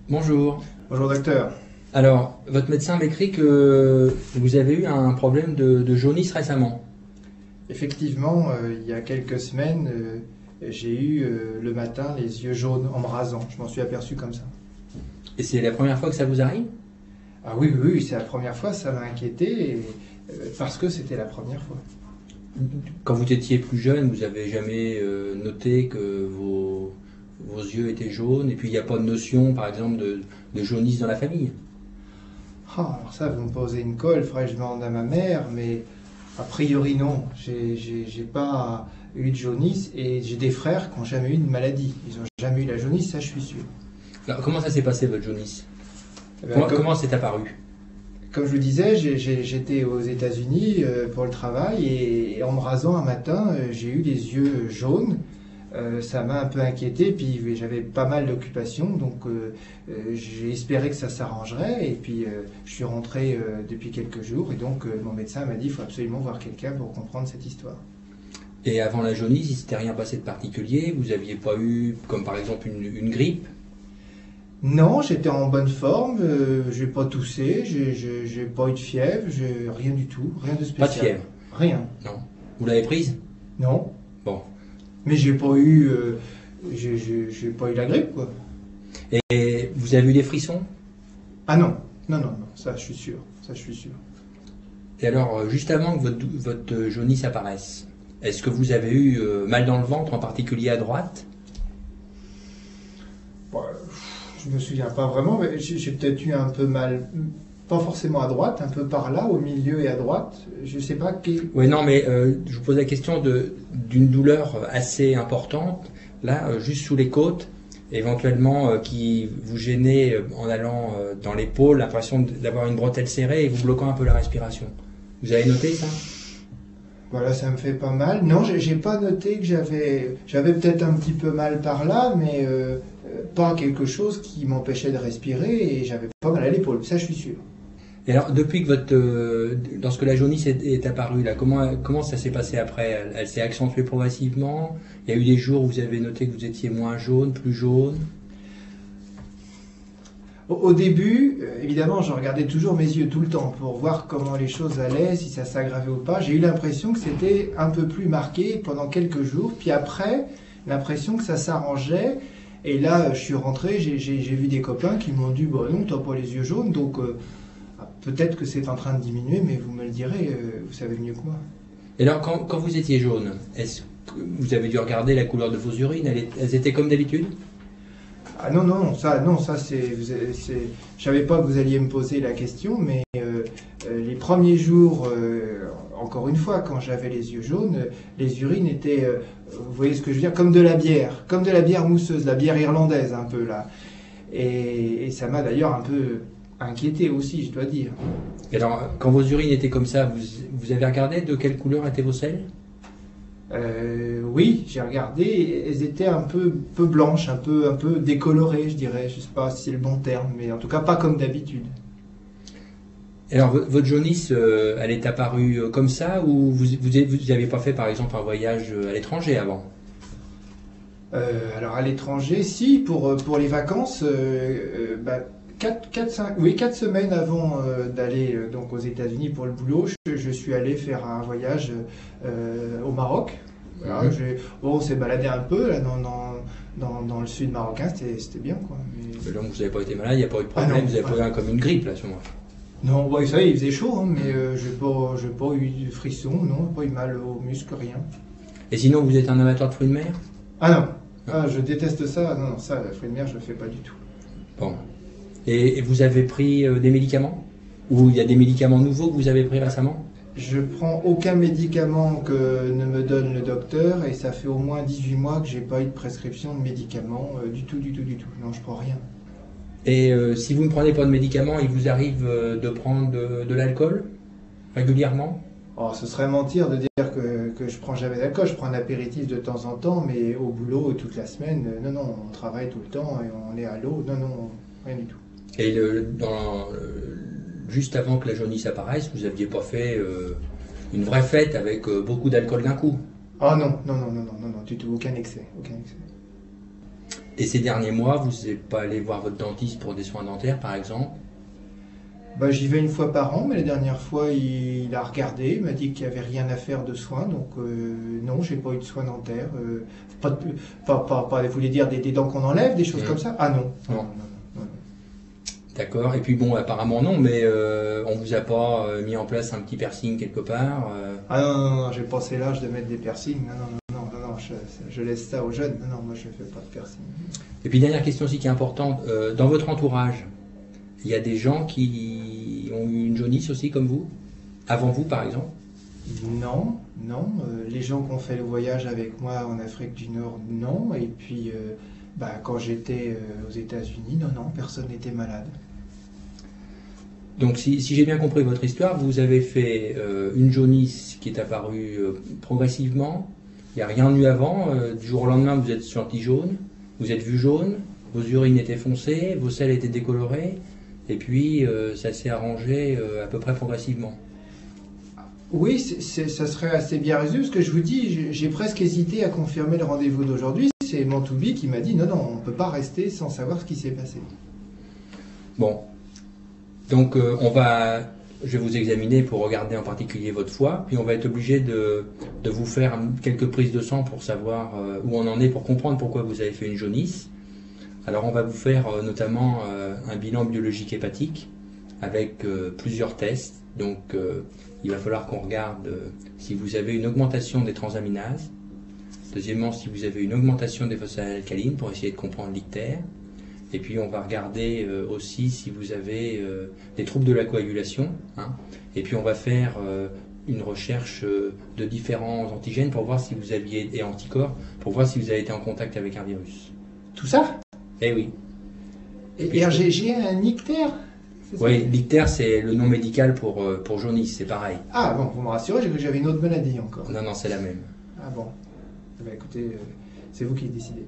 Bonjour. Bonjour docteur. Alors, votre médecin m'écrit que vous avez eu un problème de jaunisse récemment. Effectivement, il y a quelques semaines, j'ai eu le matin les yeux jaunes en me rasant. Je m'en suis aperçu comme ça. Et c'est la première fois que ça vous arrive? Ah oui, c'est la première fois, ça m'a inquiété parce que c'était la première fois. Quand vous étiez plus jeune, vous avez jamais noté que vos yeux étaient jaunes et puis il n'y a pas de notion, par exemple, de jaunisse dans la famille? Ah, alors ça, vous me posez une colle, il faudrait que je demande à ma mère, mais a priori non. J'ai pas eu de jaunisse et j'ai des frères qui n'ont jamais eu de maladie. Ils n'ont jamais eu la jaunisse, ça je suis sûr. Alors, comment ça s'est passé votre jaunisse? Eh ben, Comment c'est apparu? Comme je vous disais, j'étais aux États-Unis pour le travail et en me rasant un matin, j'ai eu les yeux jaunes. Ça m'a un peu inquiété, puis j'avais pas mal d'occupations, donc j'ai espéré que ça s'arrangerait. Et puis je suis rentré depuis quelques jours, et donc mon médecin m'a dit qu'il faut absolument voir quelqu'un pour comprendre cette histoire. Et avant la jaunisse, il ne s'était rien passé de particulier? Vous n'aviez pas eu, comme par exemple, une grippe? Non, j'étais en bonne forme, j'ai pas toussé, j'ai pas eu de fièvre, j'ai rien du tout, rien de spécial. Pas de fièvre? Rien. Non. Vous l'avez prise? Non. Bon. Mais j'ai pas eu la grippe, quoi. Et vous avez eu des frissons? Ah non, ça je suis sûr, Et alors, juste avant que votre jaunisse apparaisse, est-ce que vous avez eu mal dans le ventre, en particulier à droite? Bon, je me souviens pas vraiment, mais j'ai peut-être eu un peu mal, pas forcément à droite, un peu par là, au milieu et à droite. Je sais pas quel. Oui, non, mais je vous pose la question d'une douleur assez importante, là, juste sous les côtes, éventuellement qui vous gênait en allant dans l'épaule, l'impression d'avoir une bretelle serrée et vous bloquant un peu la respiration. Vous avez noté ça? Voilà, ça me fait pas mal. Non, j'ai pas noté que j'avais peut-être un petit peu mal par là, mais pas quelque chose qui m'empêchait de respirer et j'avais pas mal à l'épaule. Ça, je suis sûr. Et alors, depuis que lorsque la jaunisse est apparue, là, comment ça s'est passé après? Elle s'est accentuée progressivement? Il y a eu des jours où vous avez noté que vous étiez moins jaune, plus jaune? Au début, évidemment, je regardais toujours mes yeux tout le temps pour voir comment les choses allaient, si ça s'aggravait ou pas. J'ai eu l'impression que c'était un peu plus marqué pendant quelques jours. Puis après, l'impression que ça s'arrangeait. Et là, je suis rentré, j'ai vu des copains qui m'ont dit bah non, t'as pas les yeux jaunes, donc peut-être que c'est en train de diminuer, mais vous me le direz, vous savez mieux que moi. Et alors, quand vous étiez jaune, est-ce que vous avez dû regarder la couleur de vos urines? Elles étaient comme d'habitude? Ah non, ça c'est, je savais pas que vous alliez me poser la question, mais les premiers jours, encore une fois, quand j'avais les yeux jaunes, les urines étaient, vous voyez ce que je veux dire, comme de la bière mousseuse, la bière irlandaise un peu là. Et ça m'a d'ailleurs un peu inquiété aussi, je dois dire. Et alors, quand vos urines étaient comme ça, vous avez regardé de quelle couleur étaient vos selles? Oui, j'ai regardé, elles étaient un peu blanches, un peu décolorées, je dirais. Je sais pas si c'est le bon terme, mais en tout cas pas comme d'habitude. Et alors, votre jaunisse, elle est apparue comme ça ou vous n'avez pas fait, par exemple, un voyage à l'étranger avant? Alors à l'étranger, si, pour les vacances, 4 semaines avant d'aller donc aux États-Unis pour le boulot, je suis allé faire un voyage au Maroc. Voilà, on s'est baladé un peu là, dans le sud marocain, c'était bien quoi. Mais donc vous n'avez pas été malade, il n'y a pas eu de problème, non, vous avez pas eu comme une grippe là, sur moi. Non, ouais, ça y est, il faisait chaud, hein, mais j'ai pas eu de frisson, non, pas eu mal aux muscles, rien. Et sinon, vous êtes un amateur de fruits de mer? Ah non, ah, je déteste ça, non, ça, les fruits de mer, je le fais pas du tout. Bon. Et vous avez pris des médicaments? Ou il y a des médicaments nouveaux que vous avez pris récemment? Je prends aucun médicament que ne me donne le docteur et ça fait au moins 18 mois que j'ai pas eu de prescription de médicaments du tout. Non, je prends rien. Et si vous ne prenez pas de médicaments, il vous arrive de prendre de l'alcool régulièrement? Oh, ce serait mentir de dire que je prends jamais d'alcool. Je prends un apéritif de temps en temps, mais au boulot toute la semaine, non, on travaille tout le temps et on est à l'eau. Non, rien du tout. Et juste avant que la jaunisse apparaisse, vous n'aviez pas fait une vraie fête avec beaucoup d'alcool d'un coup? Oh non, du tout, aucun excès. Et ces derniers mois, vous n'êtes pas allé voir votre dentiste pour des soins dentaires, par exemple? Bah, j'y vais une fois par an, mais la dernière fois, il a regardé, il m'a dit qu'il n'y avait rien à faire de soins, donc non, j'ai pas eu de soins dentaires. Pas, vous voulez dire des dents qu'on enlève, des choses comme ça? Ah non. Non. Non, non, non. D'accord. Et puis bon, apparemment non, mais on vous a pas mis en place un petit piercing quelque part? Ah non, non, non, j'ai passé l'âge de mettre des piercings. Non, non, non, non, non, je laisse ça aux jeunes. Non, non, moi je ne fais pas de piercing. Et puis dernière question aussi qui est importante, dans votre entourage, il y a des gens qui ont eu une jaunisse aussi comme vous? Avant vous par exemple? Non, non. Les gens qui ont fait le voyage avec moi en Afrique du Nord, non. Et puis, quand j'étais aux États-Unis, non, non, personne n'était malade. Donc si j'ai bien compris votre histoire, vous avez fait une jaunisse qui est apparue progressivement, il n'y a rien eu avant, du jour au lendemain vous êtes senti jaune, vous êtes vu jaune, vos urines étaient foncées, vos selles étaient décolorées, et puis ça s'est arrangé à peu près progressivement. Oui, ça serait assez bien résumé. Ce que je vous dis, j'ai presque hésité à confirmer le rendez-vous d'aujourd'hui. C'est Mantoubi qui m'a dit non, non, on ne peut pas rester sans savoir ce qui s'est passé. Bon, donc je vais vous examiner pour regarder en particulier votre foie, puis on va être obligé de vous faire quelques prises de sang pour savoir où on en est, pour comprendre pourquoi vous avez fait une jaunisse. Alors on va vous faire notamment un bilan biologique hépatique avec plusieurs tests. Donc il va falloir qu'on regarde si vous avez une augmentation des transaminases. Deuxièmement, si vous avez une augmentation des phosphates alcalines pour essayer de comprendre l'ictère. Et puis on va regarder aussi si vous avez des troubles de la coagulation. Hein. Et puis on va faire une recherche de différents antigènes pour voir si vous aviez, et anticorps, pour voir si vous avez été en contact avec un virus. Tout ça? Eh oui. Et j'ai un ictère? Oui, l'ictère c'est le nom médical pour jaunisse, c'est pareil. Ah bon, vous me rassurez, j'ai cru que j'avais une autre maladie encore. Non, non, c'est la même. Ah bon. Eh bien, écoutez, c'est vous qui décidez.